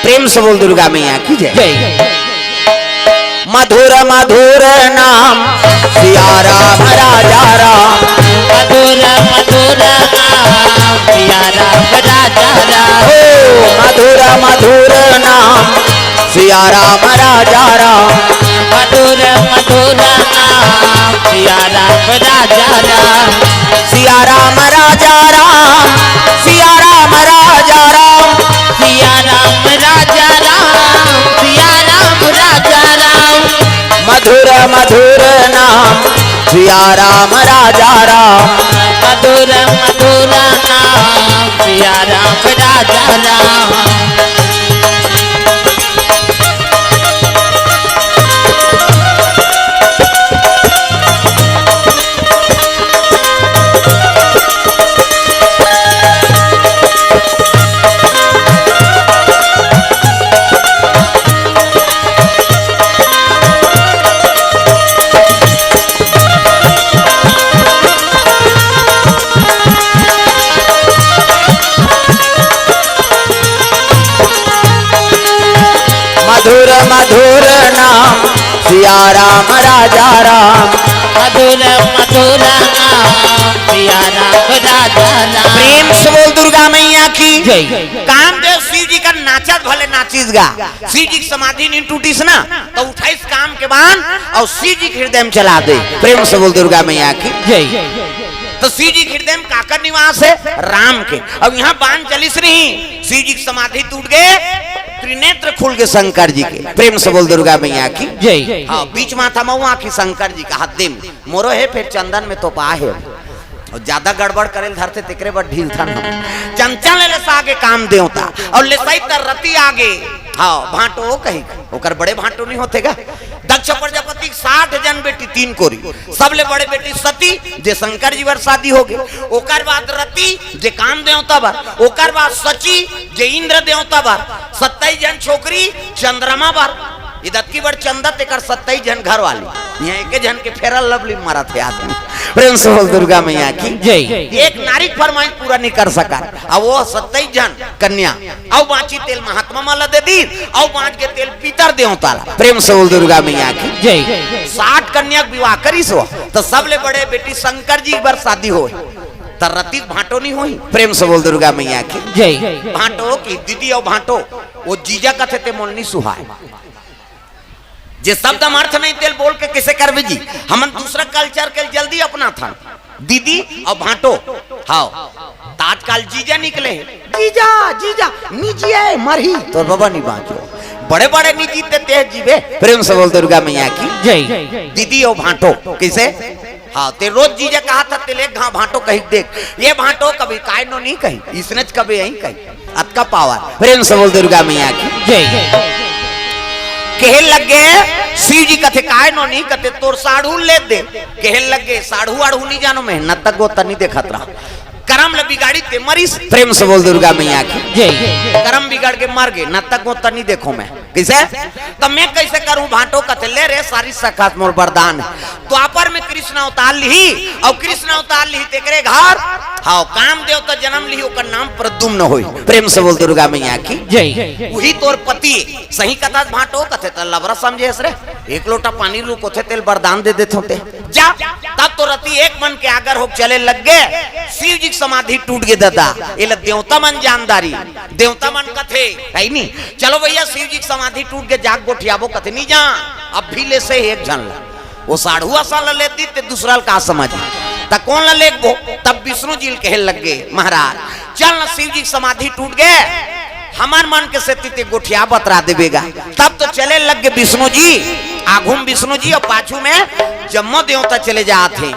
प्रेम से बोल दुर्गा मैया की जय। मधुर मधुर नाम सिया राम राजा राम, मधुर मधुर नाम सिया राम राजा राम, मधुर मधुर नाम सिया राम राजा राम, मधुर मधुर नाम सिया राम राजा राम, सिया राम राजा राम, सिया राम राजा राम, सिया राम राजा राम, सिया राम राजा राम, मधुर मधुर नाम सिया राम राजा राम, मधुर मधुर नाम सिया राम राजा राम। मधुर मधुर नाम सिया राम राजा राम, मधुर मधुर नाम सिया राम राजा राम। प्रेम से बोल दुर्गा मैया की जय। कामदेव शिव जी का नाचत भले नाचिस गा, शिव जी की समाधि नहीं टूटीस ना तो उठाइस काम के बाद और शिव जी के हृदय में चला दे। प्रेम से बोल दुर्गा मैया की जय। तो शिव जी हृदय में काकर निवास है राम के। अब यहाँ बाण चलिस नहीं, शिव जी की समाधि टूट गए, त्रिनेत्र खुल गए शंकर जी के। प्रेम से बोल दुर्गा मैया की जय। हाँ, बीच माथा मऊआ की शंकर जी का हद्दे में मोरो है, फिर चंदन में तो पा है और ज्यादा गड़बड़ करे धरते तिकरे बड़ ढील था ना। चंचल ले आगे काम देवता और ले सही रति आगे हाँ भाटो कही ओकर बड़े भाटो नहीं होतेगा। दक्ष प्रजापति 60 जन बेटी 3 कोरी, सबले बड़े बेटी सती जे शंकर जी वर शादी हो गए, ओकर बाद रति जे काम देवता बार, ओकर बाद सची जे इंद्र देवता बार, 27 जन छोकरी चंद्रमा बार, इदत्की बड़ चंदत एकर 27 जन घर वाली, यहाँ एक जन के फेरल लवली मारा थे आदमी। प्रेम से बोल दुर्गा मैया की जय। एक नारी फरमाइश पूरा नहीं कर सका, अब वो 27 जन कन्या और बाची तेल महात्मा माला दे दी और बाँच के तेल पीतर देवता। प्रेम से बोल दुर्गा मैया की जय। 60 कन्या विवाह करी सो तो सबले बड़े बेटी शंकर जी बर शादी हो रति भाटो नहीं हुई। प्रेम से बोल दुर्गा मैया की जय। भाटो की दीदी और भाटो वो जीजा कथे ते मोलनी सुहाए जे शब्द हम अर्थ नहीं तेल बोल के किसे कर जी, हम दूसरा कल्चर के जल्दी अपना था दीदी और भाटो। हाँ आजकल जीजा निकले, जीजा जीजा निजी मरही तो बाबा नहीं बाँचो, बड़े बड़े निजी तेज जीवे। प्रेम से बोल दुर्गा मैया की जय। दीदी और भाटो किसे हाँ ते रोज जीजा कहा था तेले घा भाटो कही देख ये भाटो कभी काय नो नहीं कही, इसने कभी यही कही अतका पावर। प्रेम से बोल दुर्गा मैया की जय। कहल लगे शिव जी कथे काय नो नहीं कथे तोर साढ़ू ले दे, कहल लगे साढ़ू आढ़ू नहीं जानो मेहनत तक वो तनी देखत रहा, करम ल बिगाड़ी ते मरीस। प्रेम से बोल दुर्गा मैया की जय। करम बिगड़ के मर गए न तक वो तनी देखो मैं कैसे तो मैं कैसे करूं भाटो कथे ले रे सारी सखात मोर वरदान द्वापर में कृष्ण अवतार ली और कृष्ण अवतार ली तेकरे घर हाँ काम देव तो जन्म ली ओकर नाम प्रद्युम्न होई। प्रेम से बोल दुर्गा मैया की जय। वही तोर पति सही कथा भाटो कथे तो लबरा समझे रे एक लोटा पानी रू कोथे तेल वरदान दे देते होते जा तब तो रति एक मन के आगर हो चले लग गए। शिव जी समाधि टूट गए दादा ये देवता मन जानदारी देवता मन कथे है नहीं चलो भैया शिव जी समाधि टूट गए जाग गोठियाबो कथे नहीं जा अब भी ले से एक जन ला वो साढ़ुआ साल लेती ते दूसरा का समझ तब कौन ला ले गो तब विष्णु जी कहल लग गए महाराज चल ना शिव जी समाधि टूट गए हमार मन के से गोठिया बतरा देवेगा। तब तो चले लग गए विष्णु जी आघुम विष्णु जी और पाछू में जम्मो देवता चले जाते